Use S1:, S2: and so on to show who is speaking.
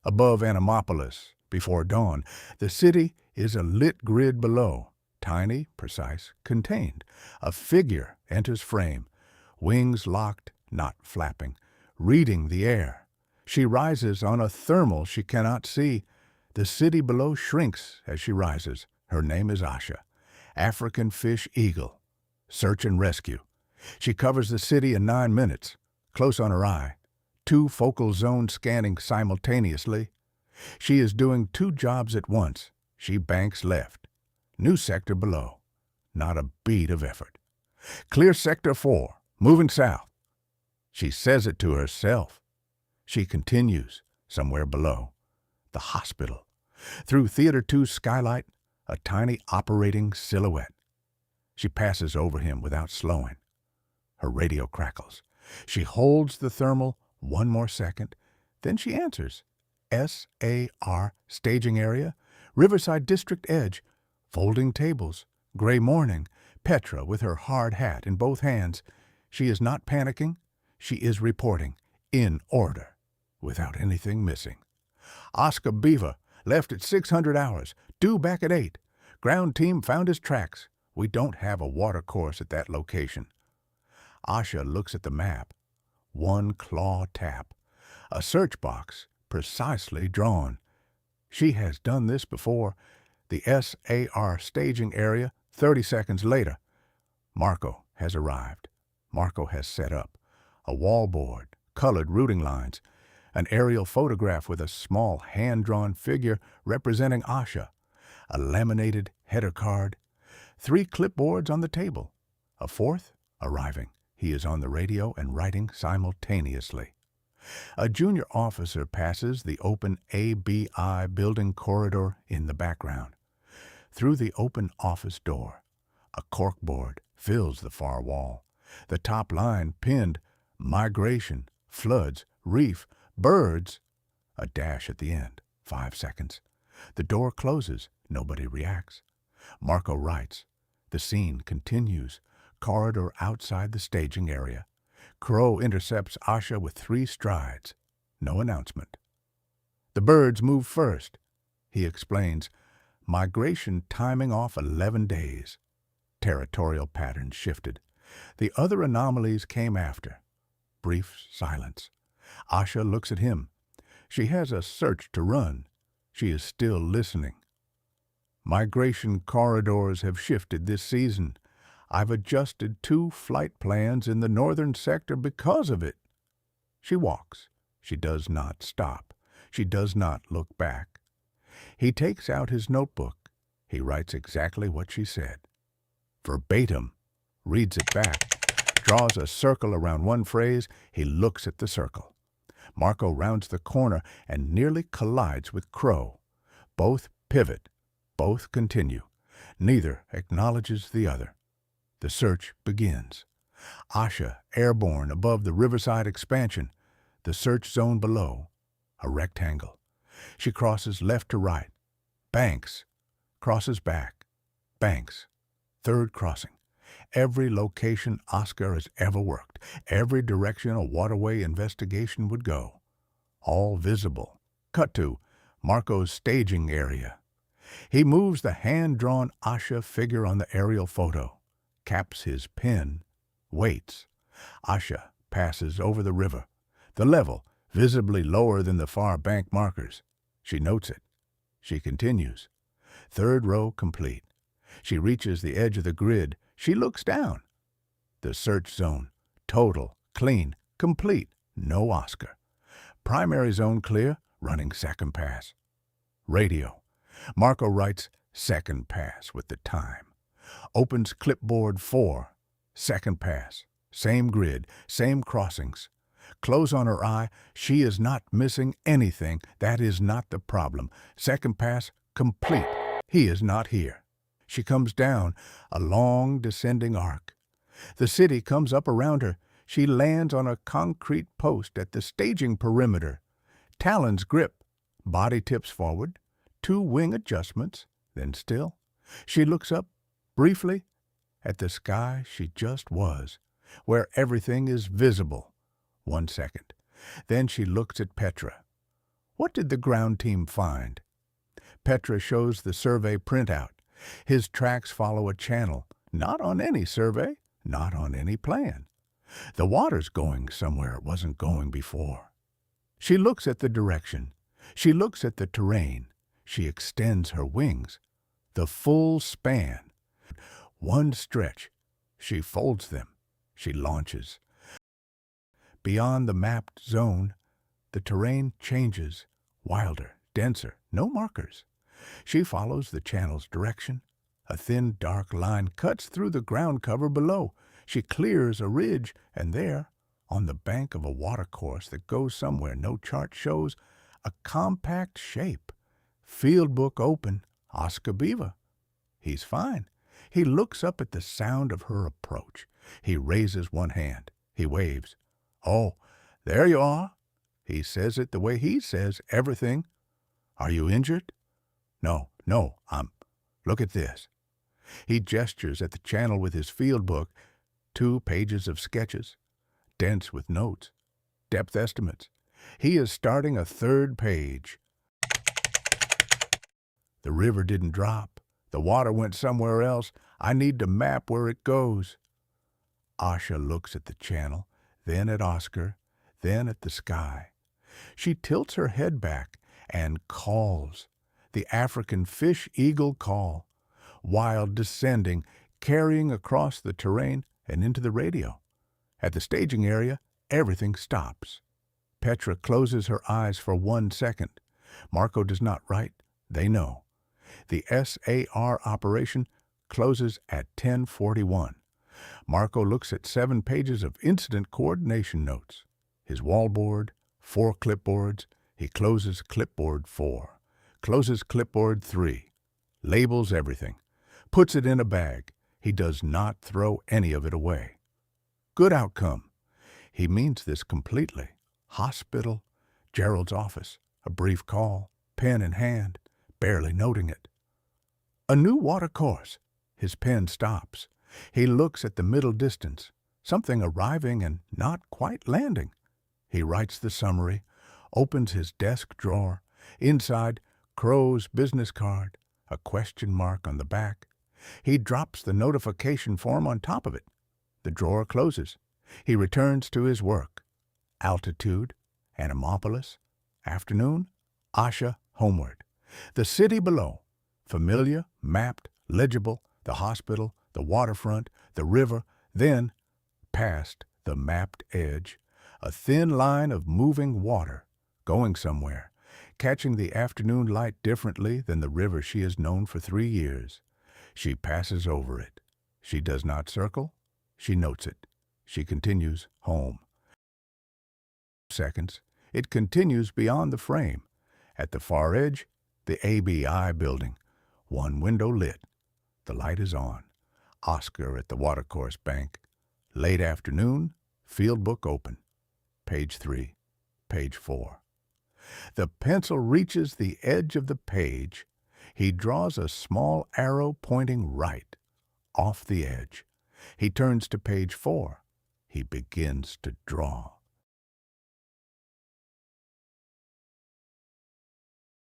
S1: Above Animopolis, before dawn, the city is a lit grid below. Tiny, precise, contained. A figure enters frame, wings locked, not flapping, reading the air. She rises on a thermal she cannot see. The city below shrinks as she rises. Her name is Asha, African fish eagle. Search and rescue. She covers the city in 9 minutes, close on her eye. 2 focal zones scanning simultaneously. She is doing 2 jobs at once. She banks left. New sector below. Not a beat of effort. Clear sector 4, moving south. She says it to herself. She continues, somewhere below. The hospital. Through Theater 2's skylight, a tiny operating silhouette. She passes over him without slowing. Her radio crackles. She holds the thermal 1 more second. Then she answers. SAR, staging area, Riverside District Edge, folding tables, gray morning, Petra with her hard hat in both hands. She is not panicking. She is reporting, in order, without anything missing. Oscar Beaver, left at 600 hours, due back at 8. Ground team found his tracks. We don't have a water course at that location. Asha looks at the map. 1 claw tap. A search box, precisely drawn. She has done this before. The SAR staging area, 30 seconds later. Marco has arrived. Marco has set up. A wallboard, colored routing lines, an aerial photograph with a small hand-drawn figure representing Asha, a laminated header card, 3 clipboards on the table, a 4th arriving. He is on the radio and writing simultaneously. A junior officer passes the open ABI building corridor in the background. Through the open office door, a corkboard fills the far wall. The top line pinned, migration, floods, reef, birds. A dash at the end, 5 seconds. The door closes. Nobody reacts. Marco writes. The scene continues. Corridor outside the staging area. Crow intercepts Asha with 3 strides. No announcement. The birds move first. He explains. Migration timing off 11 days. Territorial patterns shifted. The other anomalies came after. Brief silence. Asha looks at him. She has a search to run. She is still listening. Migration corridors have shifted this season. I've adjusted 2 flight plans in the northern sector because of it. She walks. She does not stop. She does not look back. He takes out his notebook. He writes exactly what she said. Verbatim. Reads it back. Draws a circle around one phrase. He looks at the circle. Marco rounds the corner and nearly collides with Crow. Both pivot. Both continue. Neither acknowledges the other. The search begins. Asha, airborne above the Riverside expansion. The search zone below. A rectangle. She crosses left to right. Banks. Crosses back. Banks. 3rd crossing. Every location Oscar has ever worked. Every direction a waterway investigation would go. All visible. Cut to Marco's staging area. He moves the hand-drawn Asha figure on the aerial photo. Caps his pen. Waits. Asha passes over the river. The level, visibly lower than the far bank markers. She notes it. She continues. 3rd row complete. She reaches the edge of the grid. She looks down. The search zone. Total, clean, complete. No Oscar. Primary zone clear, running 2nd pass. Radio. Marco writes 2nd pass with the time. Opens clipboard 4. 2nd pass. Same grid, same crossings. Close on her eye. She is not missing anything. That is not the problem. 2nd pass, complete. He is not here. She comes down, a long descending arc. The city comes up around her. She lands on a concrete post at the staging perimeter. Talons grip. Body tips forward. 2 wing adjustments. Then still. She looks up, briefly, at the sky she just was, where everything is visible. 1 second. Then she looks at Petra. What did the ground team find? Petra shows the survey printout. His tracks follow a channel, not on any survey, not on any plan. The water's going somewhere it wasn't going before. She looks at the direction. She looks at the terrain. She extends her wings. The full span. One stretch. She folds them. She launches. Beyond the mapped zone, the terrain changes, wilder, denser, no markers. She follows the channel's direction. A thin, dark line cuts through the ground cover below. She clears a ridge, and there, on the bank of a watercourse that goes somewhere no chart shows, a compact shape. Field book open, Oscar Beaver. He's fine. He looks up at the sound of her approach. He raises one hand. He waves. "Oh, there you are." He says it the way he says everything. "Are you injured?" No, look at this." He gestures at the channel with his field book, 2 pages of sketches, dense with notes, depth estimates. He is starting a 3rd page. The river didn't drop. The water went somewhere else. I need to map where it goes. Asha looks at the channel, then at Oscar, then at the sky. She tilts her head back and calls. The African fish-eagle call. Wild descending, carrying across the terrain and into the radio. At the staging area, everything stops. Petra closes her eyes for 1 second. Marco does not write. They know. The SAR operation closes at 10:41. Marco looks at 7 pages of incident coordination notes. His wallboard, 4 clipboards. He closes clipboard 4. Closes clipboard 3. Labels everything. Puts it in a bag. He does not throw any of it away. Good outcome. He means this completely. Hospital, Gerald's office, a brief call, pen in hand, barely noting it. A new watercourse. His pen stops. He looks at the middle distance, something arriving and not quite landing. He writes the summary, opens his desk drawer. Inside, Crow's business card, a question mark on the back. He drops the notification form on top of it. The drawer closes. He returns to his work. Altitude, Animopolis. Afternoon, Asha homeward. The city below, familiar, mapped, legible, the hospital, the waterfront, the river, then, past the mapped edge, a thin line of moving water, going somewhere, catching the afternoon light differently than the river she has known for 3 years. She passes over it. She does not circle. She notes it. She continues home. Seconds. It continues beyond the frame. At the far edge, the ABI building. 1 window lit. The light is on. Oscar at the watercourse bank. Late afternoon, field book open. Page 3. Page 4. The pencil reaches the edge of the page. He draws a small arrow pointing right, off the edge. He turns to page 4. He begins to draw.